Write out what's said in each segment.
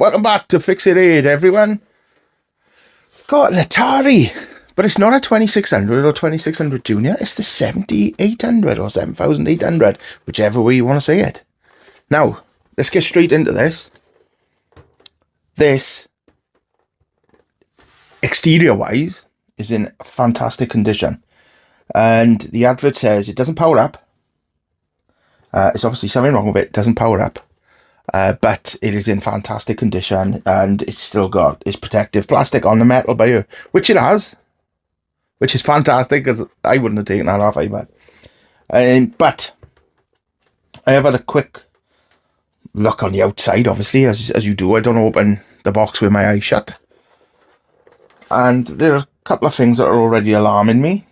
Welcome back to Fix It 8, everyone. Got an Atari, but it's not a 2600 or 2600 Junior. It's the 7800 or 7800, whichever way you want to say it. Now, let's get straight into this. This, exterior-wise, is in fantastic condition. And the advert says it doesn't power up. It's obviously something wrong with it. It doesn't power up. But it is in fantastic condition, and it's still got its protective plastic on the metal barrier, which it has, which is fantastic, because I wouldn't have taken that off either. But I have had a quick look on the outside, obviously, as you do. I don't open the box with my eyes shut. And there are a couple of things that are already alarming me.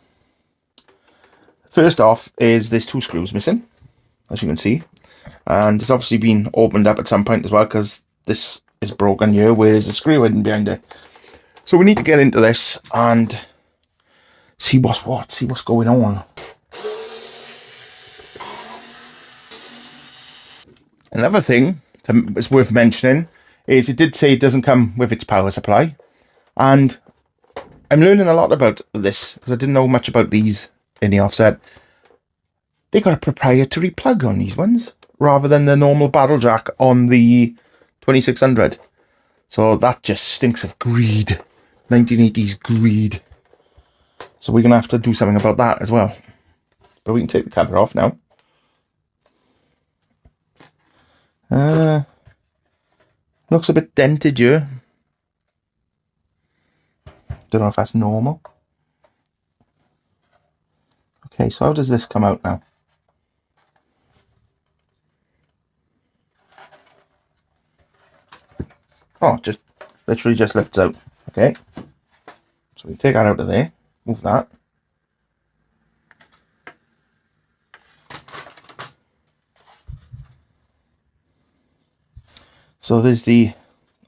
First off is there's 2 screws missing, as you can see. And it's obviously been opened up at some point as well, because this is broken here, where there's a screw hidden behind it. So we need to get into this and see what's what, see what's going on. Another thing that's worth mentioning is it did say it doesn't come with its power supply. And I'm learning a lot about this, because I didn't know much about these in the offset. They got a proprietary plug on these ones, rather than the normal barrel jack on the 2600. So that just stinks of greed. 1980s greed. So we're going to have to do something about that as well. But we can take the cover off now. Looks a bit dented here. Don't know if that's normal. Okay, so how does this come out now? Oh, just literally just lifts out. Okay. So we take that out of there. Move that. So there's the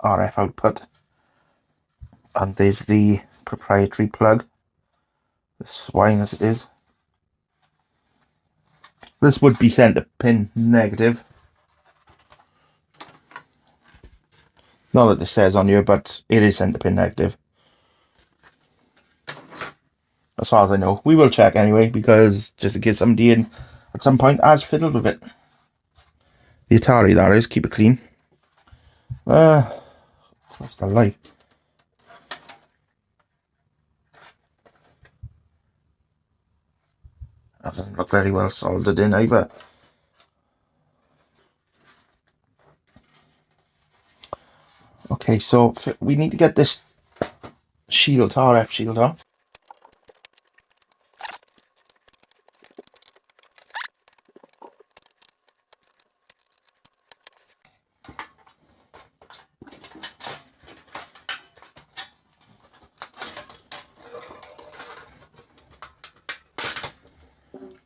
RF output. And there's the proprietary plug. The swine as it is. This would be center pin negative. Not that this says on here, but it is center pin negative. As far as I know. We will check anyway, because just in case somebody in at some point has fiddled with it. The Atari, that is. Keep it clean. What's the light? That doesn't look very well soldered in either. Okay, so we need to get this shield, RF shield off.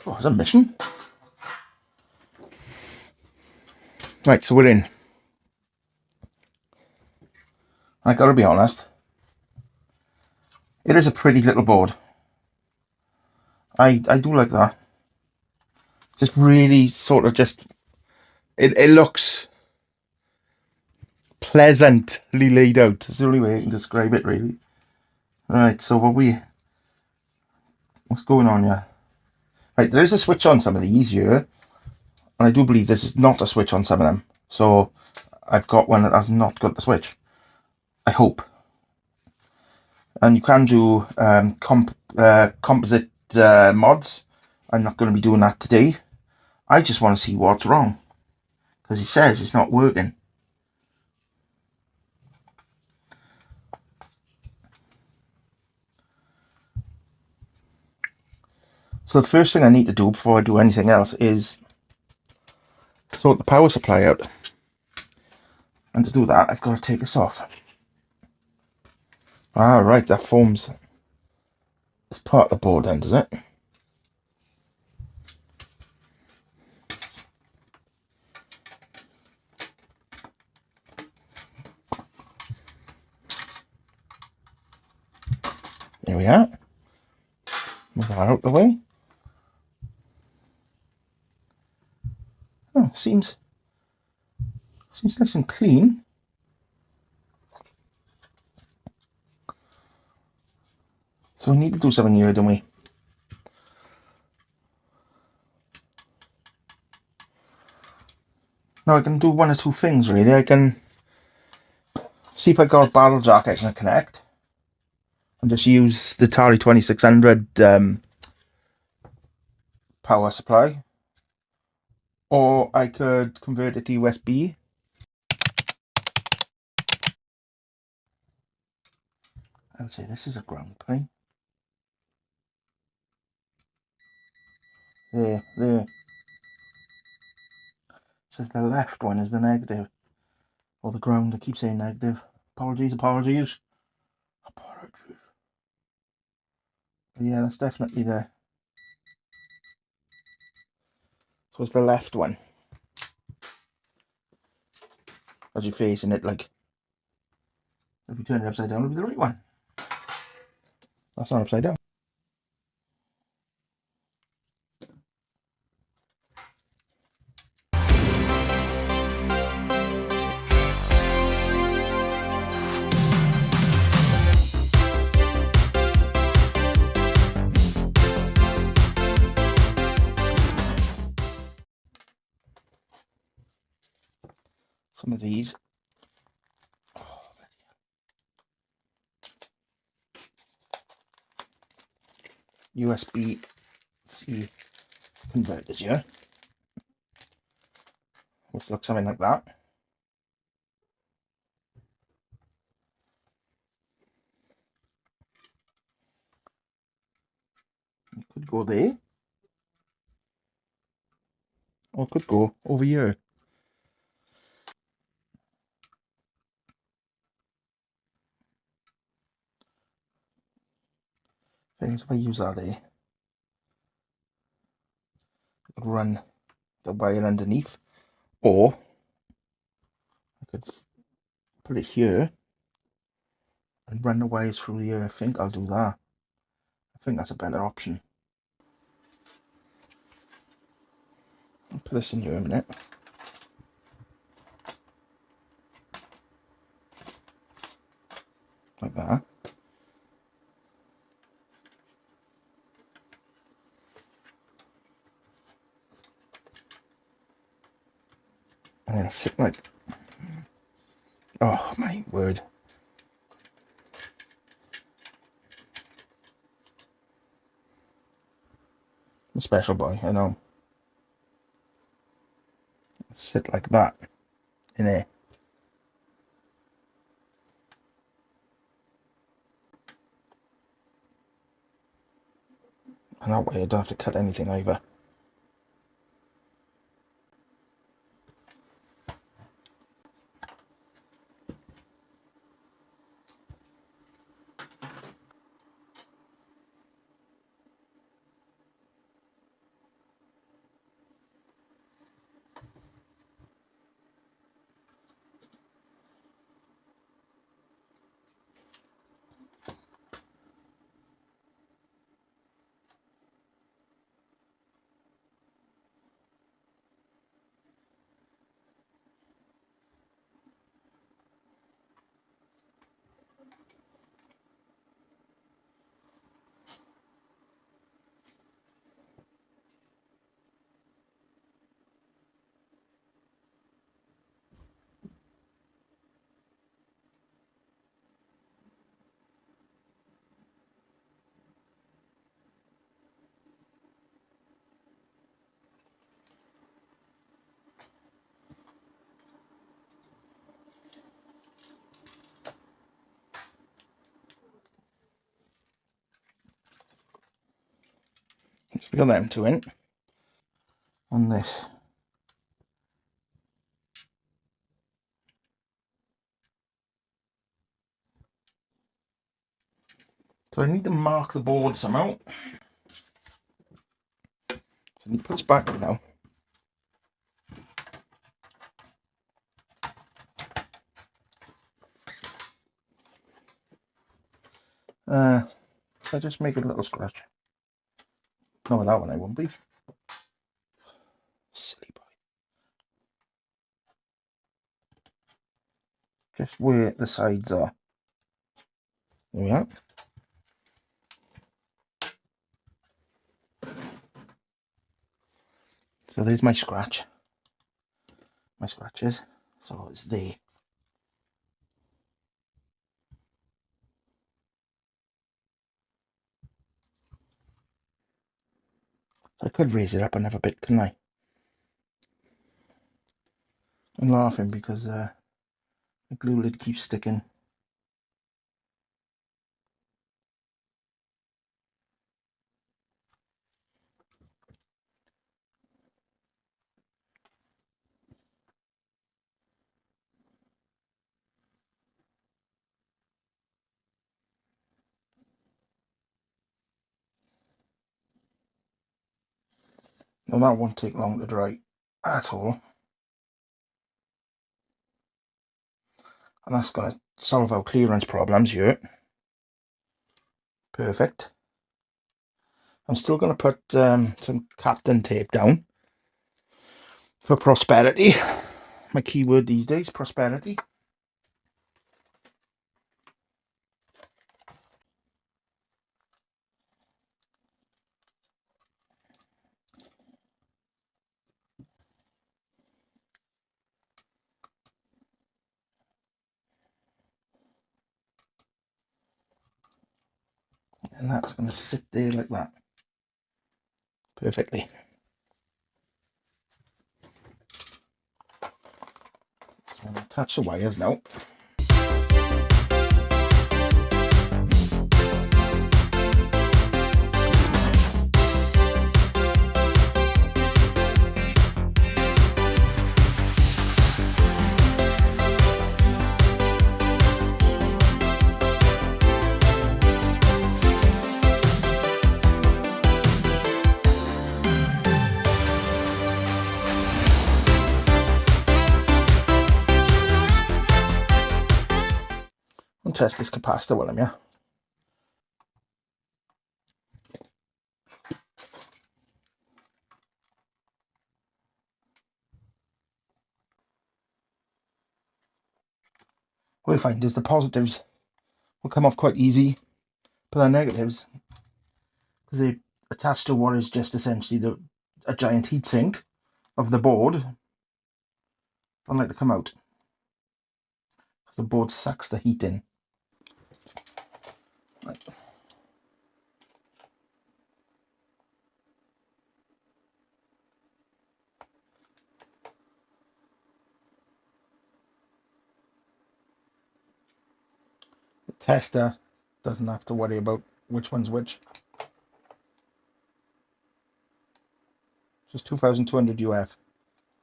Oh, there's a mission. Right, so we're in. I gotta be honest, it is a pretty little board. I do like that. Just really sort of just, it looks pleasantly laid out. That's the only way I can describe it, really. Right, so what's going on here? Right, there is a switch on some of these here, and I do believe this is not a switch on some of them. So I've got one that has not got the switch. I hope. And you can do composite mods. I'm not going to be doing that today. I just want to see what's wrong, because it says it's not working. So the first thing I need to do before I do anything else is sort the power supply out. And to do that, I've got to take this off. Ah, right, that forms as part of the board then, does it? There we are. Move that out of the way. Oh, seems nice and clean. So we need to do something here, don't we? Now I can do one or two things really. I can see if I got a barrel jack I can connect and just use the Atari 2600 power supply, or I could convert it to USB. I would say this is a ground plane. There. It says the left one is the negative, or the ground. I keep saying negative. Apologies. But yeah, that's definitely there. So it's the left one. As you're facing it, like, if you turn it upside down, it'll be the right one. That's not upside down. Some of these. USB-C converters here, which looks something like that. It could go there, or it could go over here. Thing is, if I use that there, I could run the wire underneath, or I could put it here and run the wires through here. I think I'll do that. I think that's a better option. I'll put this in here a minute. Like that. And then sit like, oh my word. I'm a special boy, I know. Sit like that in there. And that way I don't have to cut anything either. So we got them two in on this. So I need to mark the board somehow. So I need to put this back now. I just make a little scratch. No, that one I won't be. Silly boy. Just where the sides are. There we are. So there's my scratch. My scratches. So it's there. I could raise it up another bit, couldn't I? I'm laughing because the glue lid keeps sticking. Now that won't take long to dry at all. And that's going to solve our clearance problems here. Perfect. I'm still going to put some Captain tape down for prosperity. My keyword these days, prosperity. And that's going to sit there like that. Perfectly. So I'm going to attach the wires now. And test this capacitor while I'm here. What I find is the positives will come off quite easy, but the negatives, because they're attached to what is just essentially a giant heatsink of the board, don't like to come out, because the board sucks the heat in. Right. The tester doesn't have to worry about which one's which. Just 2,200 UF.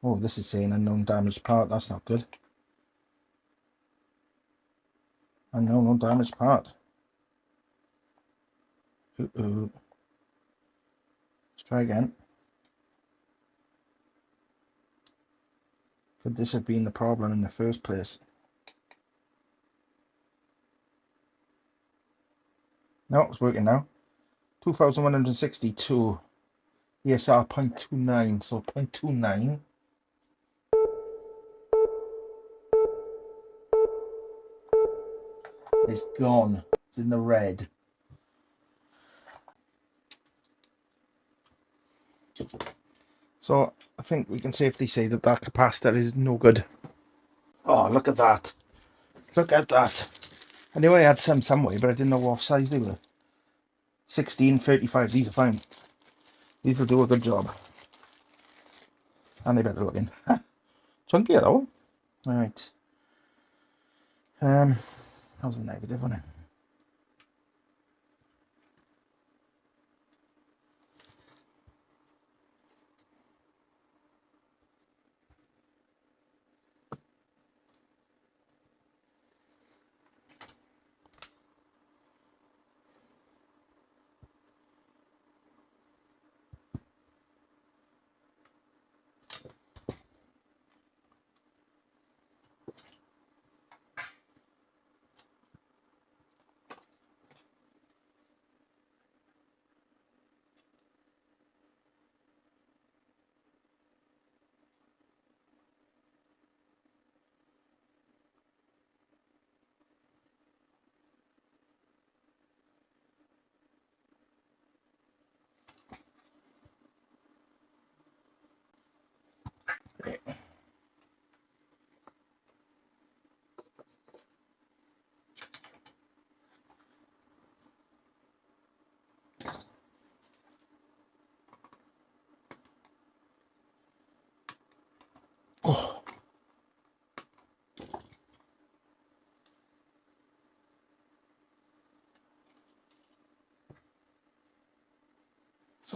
Oh, this is saying unknown damaged part. That's not good. Unknown damaged part. Let's try again. Could this have been the problem in the first place? No, it's working now. 2,162. ESR 0.29, so 0.29. It's gone. It's in the red. So I think we can safely say that that capacitor is no good. Oh, look at that. Look at that. I knew I had some somewhere, but I didn't know what size they were. 16, 35, these are fine. These will do a good job. And they're better looking. Chunkier though. Alright. That was the negative, wasn't it?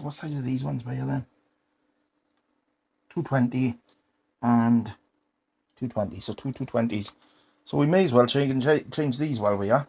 So what size are these ones by here then? 220 and 220. So two 220s. So we may as well change these while we are.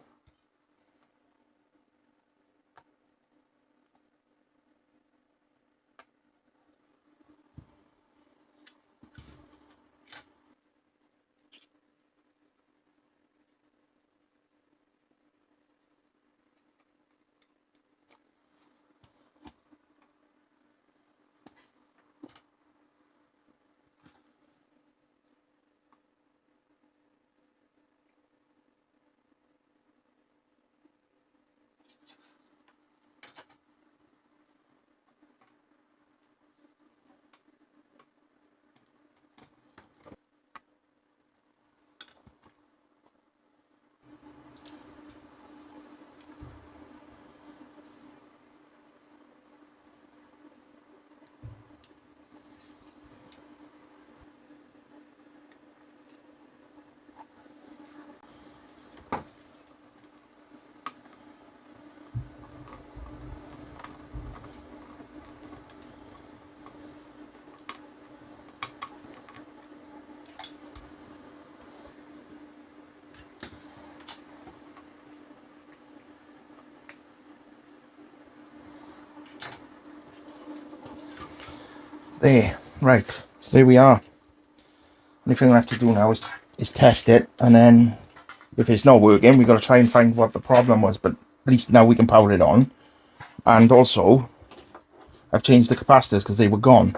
There, right, so there we are. Only thing I have to do now is test it, and then if it's not working, we've got to try and find what the problem was, but at least now we can power it on. And also, I've changed the capacitors because they were gone.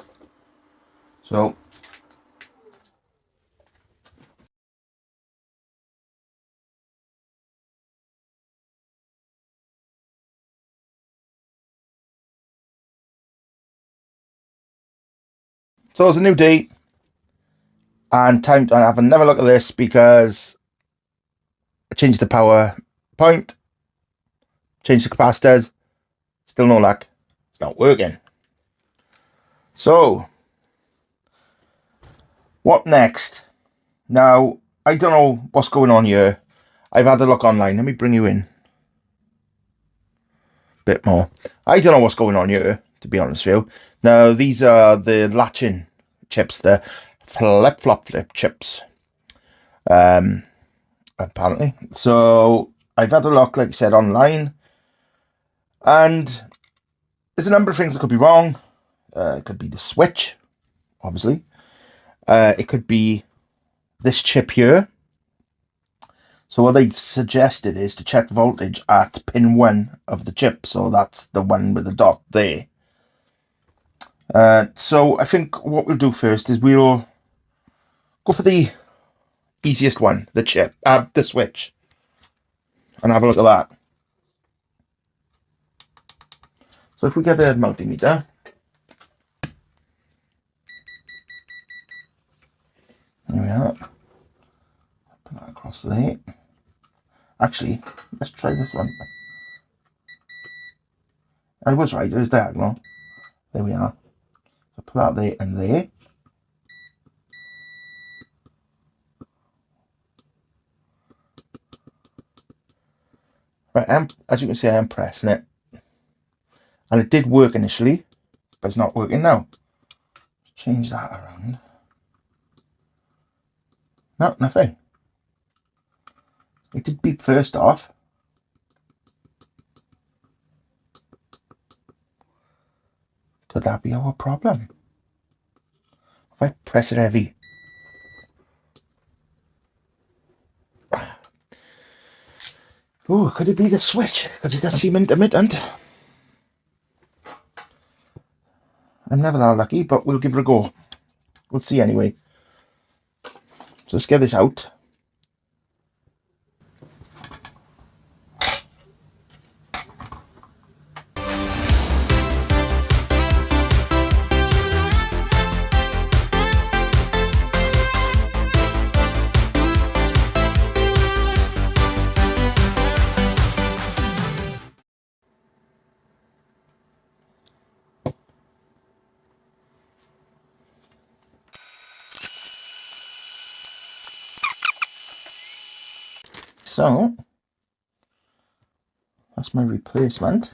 So, it's a new day, and time to have another look at this because I changed the power point, changed the capacitors, still no luck. It's not working. So, what next? Now, I don't know what's going on here. I've had a look online. Let me bring you in a bit more. I don't know what's going on here, to be honest with you. Now, these are the latching chips, the flip chips. Apparently. So, I've had a look, like I said, online. And there's a number of things that could be wrong. It could be the switch, obviously. It could be this chip here. So what they've suggested is to check the voltage at pin 1 of the chip. So that's the one with the dot there. So I think what we'll do first is we'll go for the easiest one, the chip, the switch. And have a look at that. So if we get the multimeter. There we are. Put that across there. Actually, let's try this one. I was right, it is diagonal. There we are. So put that there and there. Right, as you can see, I am pressing it. And it did work initially, but it's not working now. Change that around. No, nothing. It did beep first off. Could that be our problem? If I press it heavy. Oh, could it be the switch? Because it does seem intermittent. I'm never that lucky, but we'll give it a go. We'll see anyway. So let's get this out. So, that's my replacement.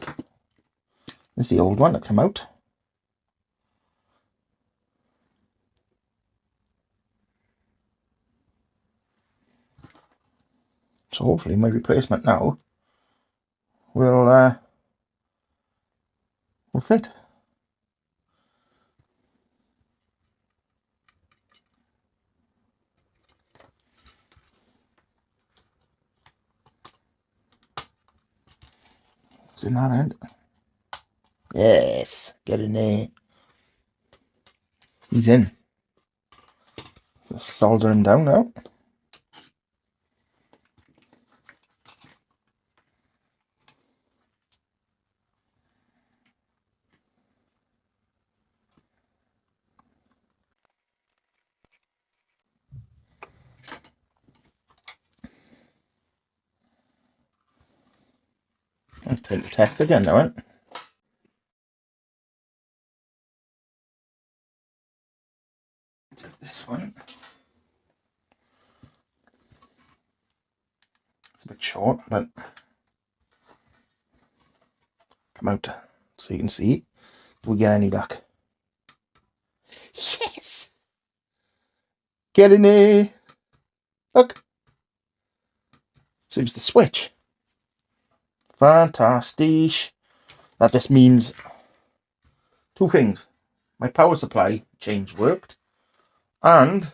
There's the old one that came out. So hopefully my replacement now will fit. It's in that end. Yes, get in there. He's in. Just solder him down now. I'll take the test again now, right? Take this one. It's a bit short, but come out so you can see. Do we get any luck? Yes! Get in there! Look! Seems to switch. Fantastic. That just means two things. My power supply change worked, and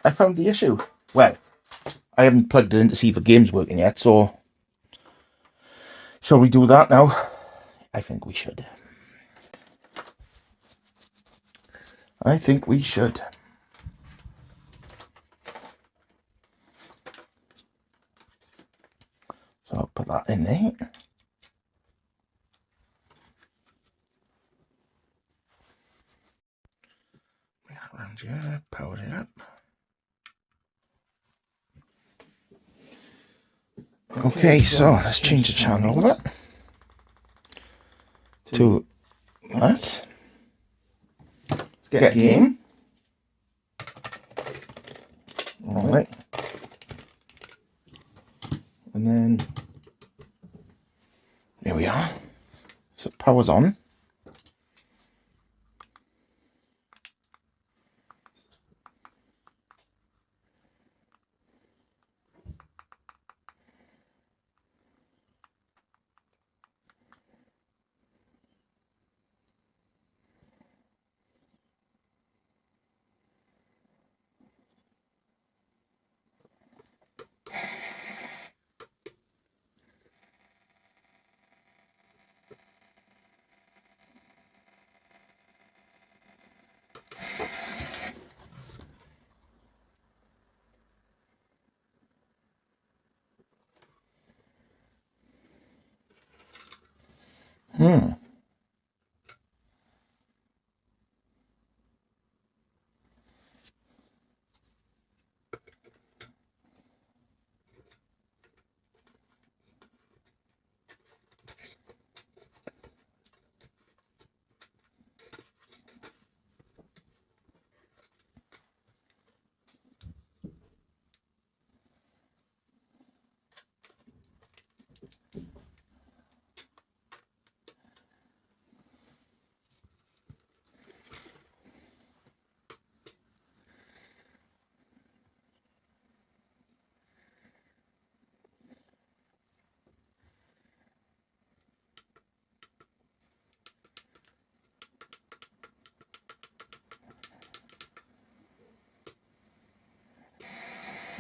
I found the issue. Well, I haven't plugged it in to see if the game's working yet, so shall we do that now? I think we should. I think we should. So I'll put that in there. Around here, power it up. Okay, so let's change the channel over to that. Let's get game. Alright. And then there we are. So power's on.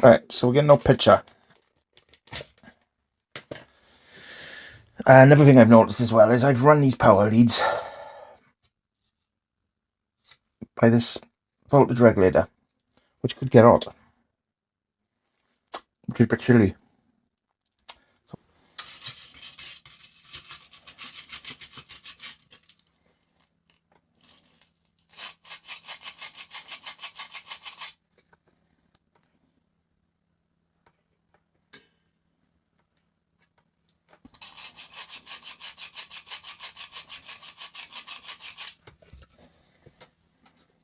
Right, so we're getting no picture. Another thing I've noticed as well is I've run these power leads by this voltage regulator, which could get hot, which is a bit chilly.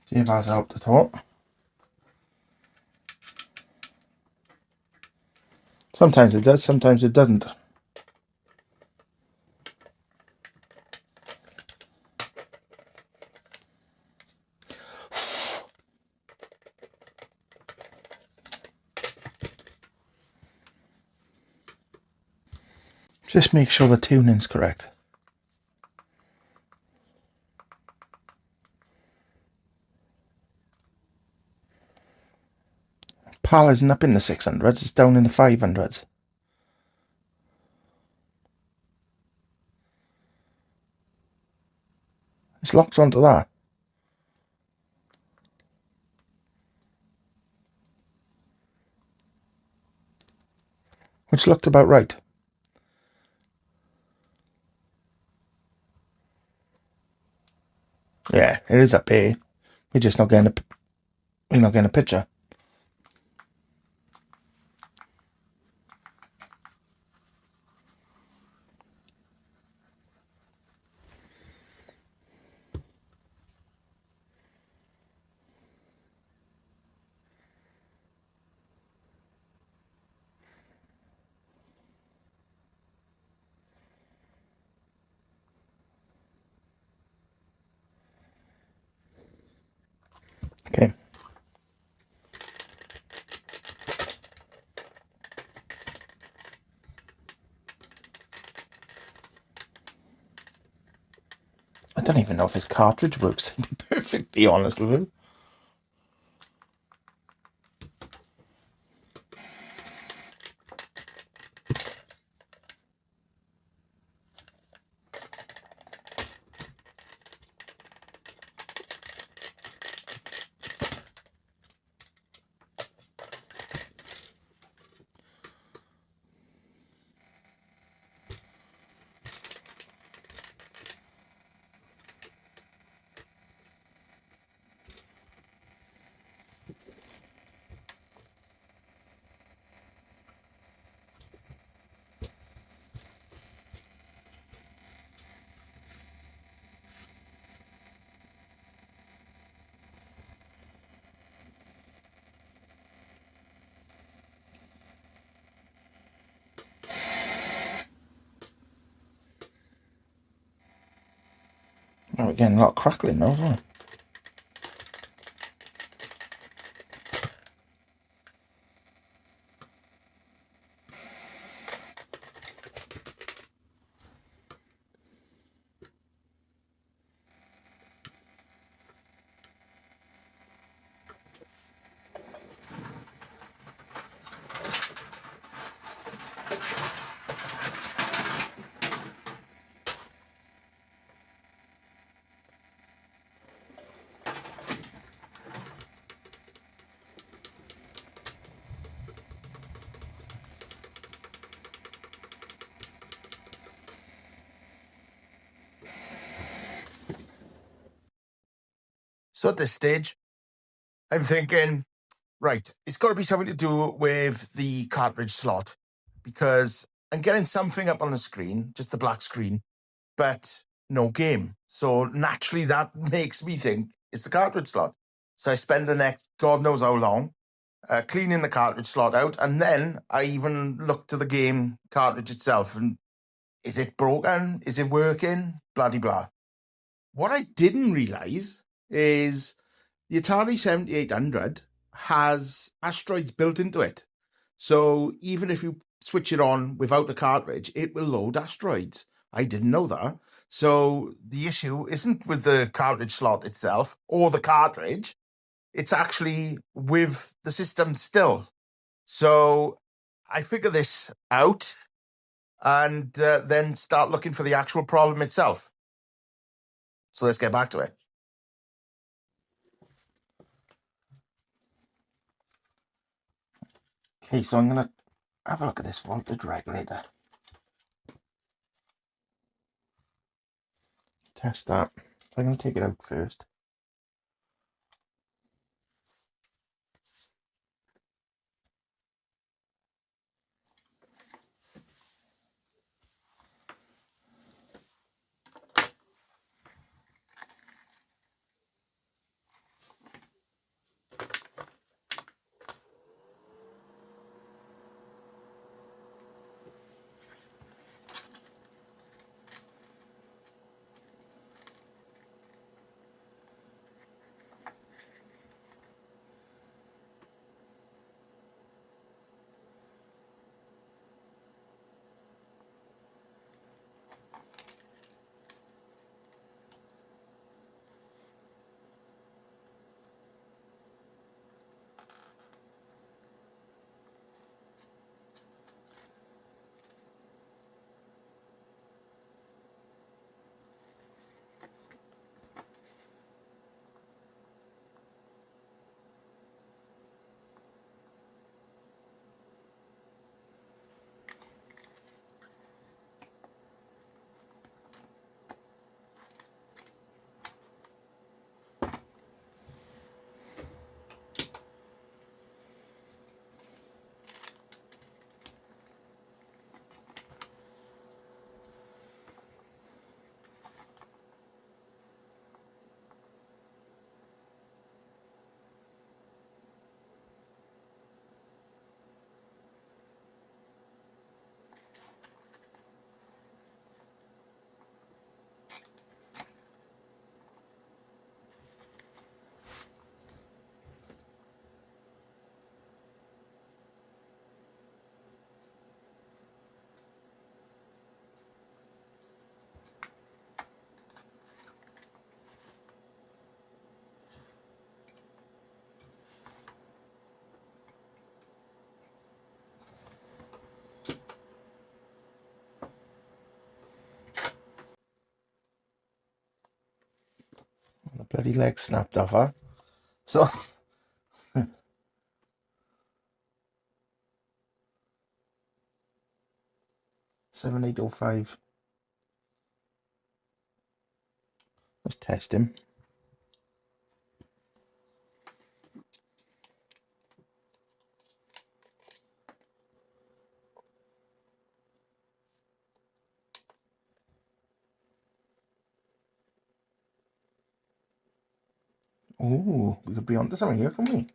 See if that's helped at all. Sometimes it does, sometimes it doesn't. Just make sure the tuning's correct. PAL isn't up in the 600s, it's down in the 500s. It's locked onto that. Which looked about right. Yeah, it is up here. We're just not getting a picture. Okay. I don't even know if his cartridge works, to be perfectly honest with you. Oh, we're getting a lot of crackling now, isn't it? So at this stage, I'm thinking, right, it's got to be something to do with the cartridge slot, because I'm getting something up on the screen, just the black screen, but no game. So naturally that makes me think it's the cartridge slot. So I spend the next God knows how long cleaning the cartridge slot out, and then I even look to the game cartridge itself, and is it broken? Is it working? Blah, de blah. What I didn't realize is the Atari 7800 has asteroids built into it. So even if you switch it on without the cartridge, it will load asteroids. I didn't know that. So the issue isn't with the cartridge slot itself or the cartridge. It's actually with the system still. So I figure this out and then start looking for the actual problem itself. So let's get back to it. Okay, so I'm going to have a look at this voltage regulator. Test that. So I'm going to take it out first. Bloody leg snapped off her. So 7805. Let's test him. Oh, we could be onto something here, couldn't we?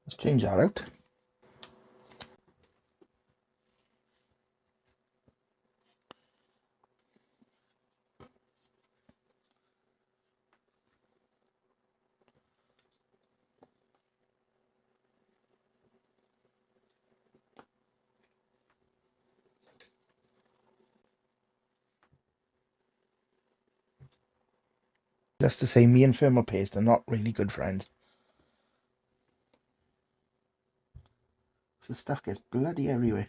Let's change that out. Just to say, me and thermal paste are not really good friends. So the stuff gets bloody everywhere.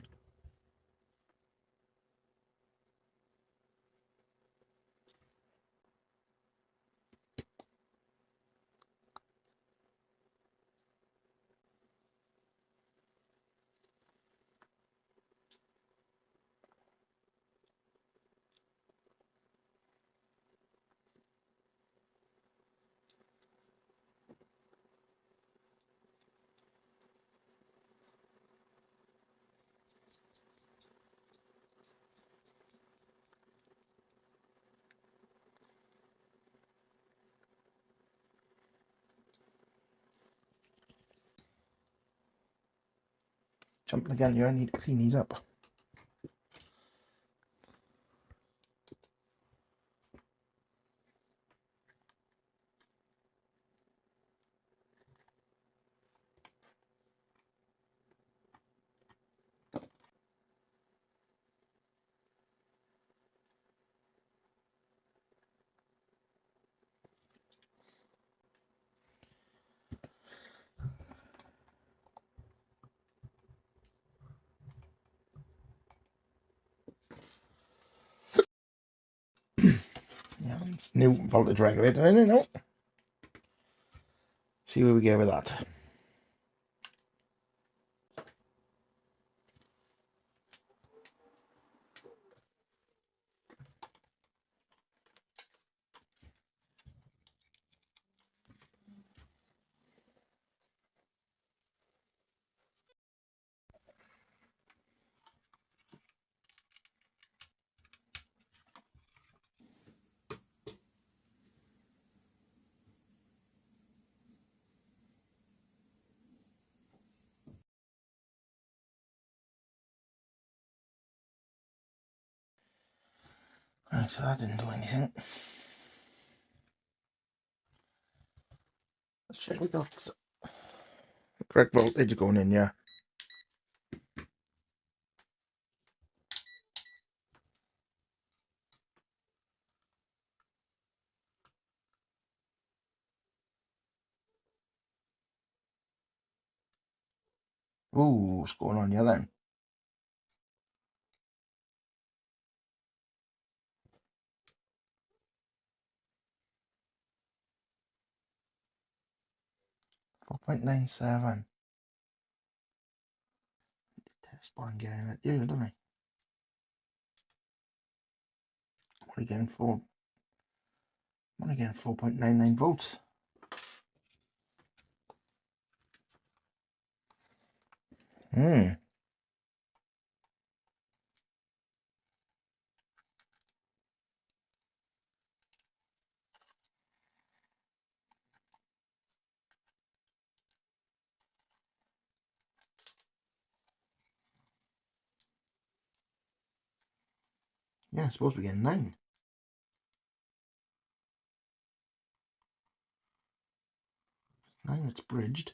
Jumping again here, I need to clean these up. Yeah, it's new voltage regulator in it, no? See where we go with that. Right, so that didn't do anything. Let's check we got the correct voltage going in, yeah. Ooh, what's going on here then? .97. Test bar and getting it here, don't I? I'm only getting 4.99 volts. Hmm. Yeah, I suppose we're getting 9. 9, it's bridged.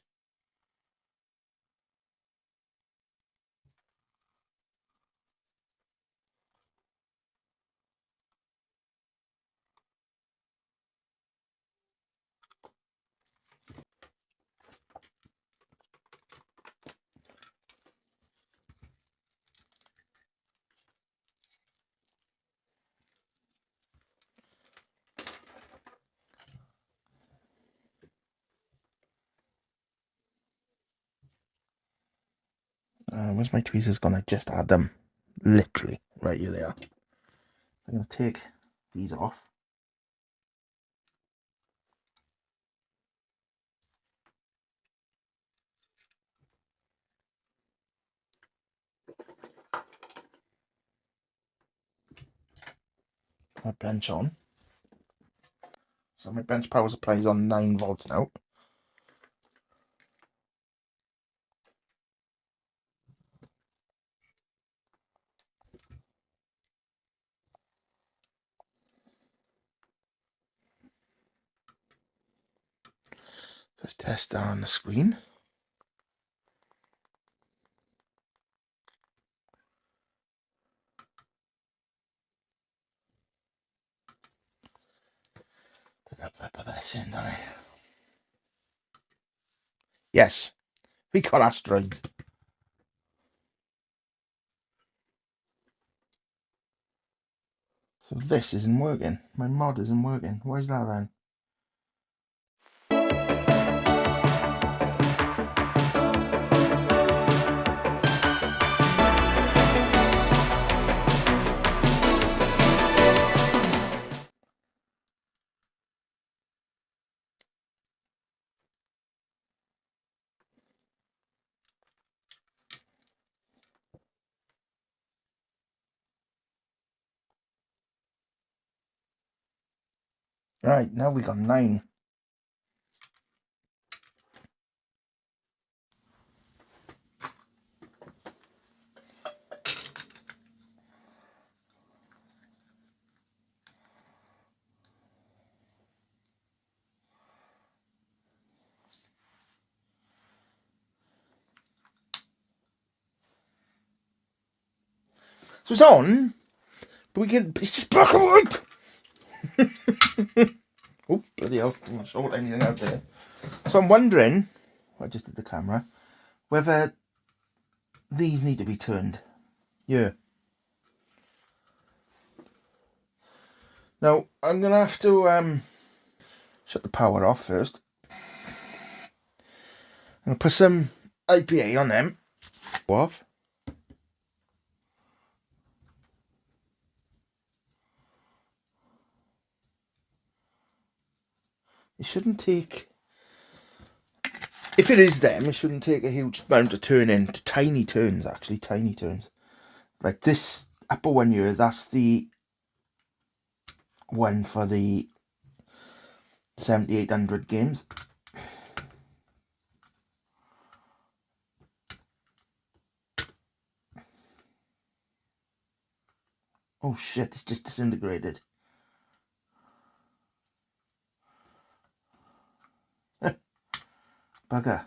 Where's my tweezers gone? I just had them. Literally. Right, here they are. I'm going to take these off. My bench on. So my bench power supply is on 9 volts now. Let's test that on the screen. Put this in, don't I? Yes, we got asteroids. So this isn't working. My mod isn't working. Where's that then? Right, now we got 9. So it's on, but it's just black and white. Oh, bloody hell, I'm not sure anything out there. So I'm wondering, I just did the camera, whether these need to be turned. Yeah. Now, I'm going to have to shut the power off first. I'm going to put some IPA on them. Off. It shouldn't take, if it is them, it shouldn't take a huge amount to turn into tiny turns, actually, tiny turns. Right, this upper one here, that's the one for the 7800 games. Oh shit, it's just disintegrated. Bugger.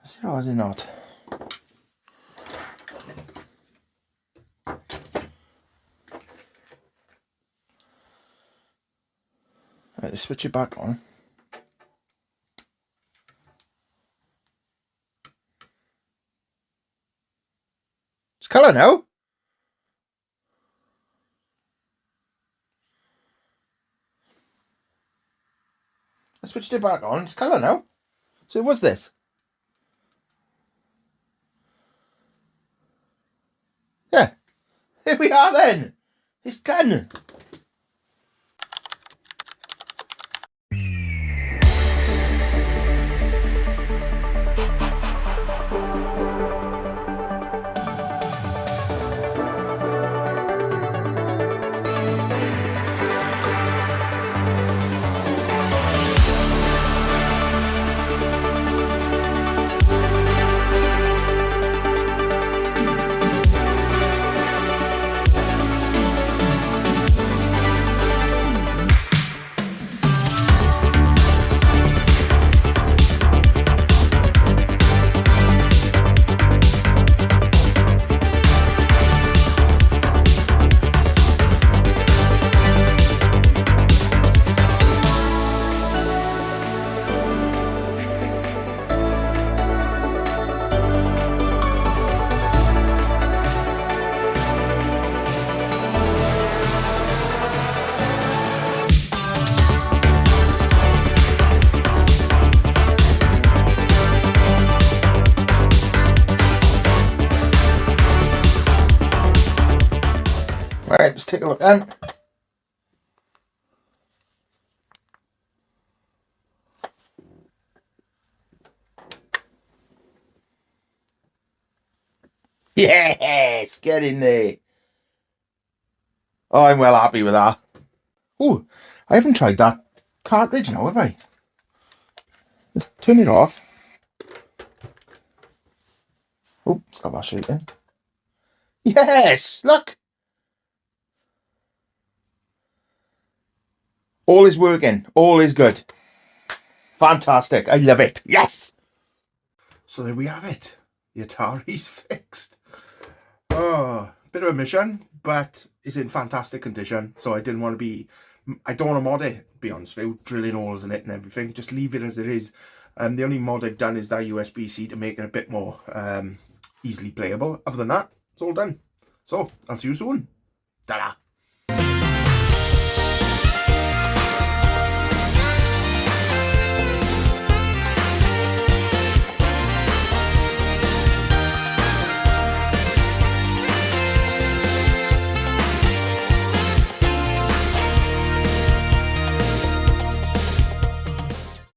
Is it or is it not? Right, let's switch it back on. It's colour now. I switched it back on. It's colour now. So what's this? Yeah. Here we are then. It's done. Right, let's take a look then. Yes, get in there. Oh, I'm well happy with that. Oh, I haven't tried that cartridge now, have I? Let's turn it off. Oh, stop that shaking. Yes, look. All is working. All is good. Fantastic. I love it. Yes. So there we have it. The Atari's fixed. Oh, bit of a mission, but it's in fantastic condition. So I don't want to mod it, to be honest with you, drilling holes in it and everything. Just leave it as it is. The only mod I've done is that USB-C to make it a bit more easily playable. Other than that, it's all done. So I'll see you soon. Ta-da.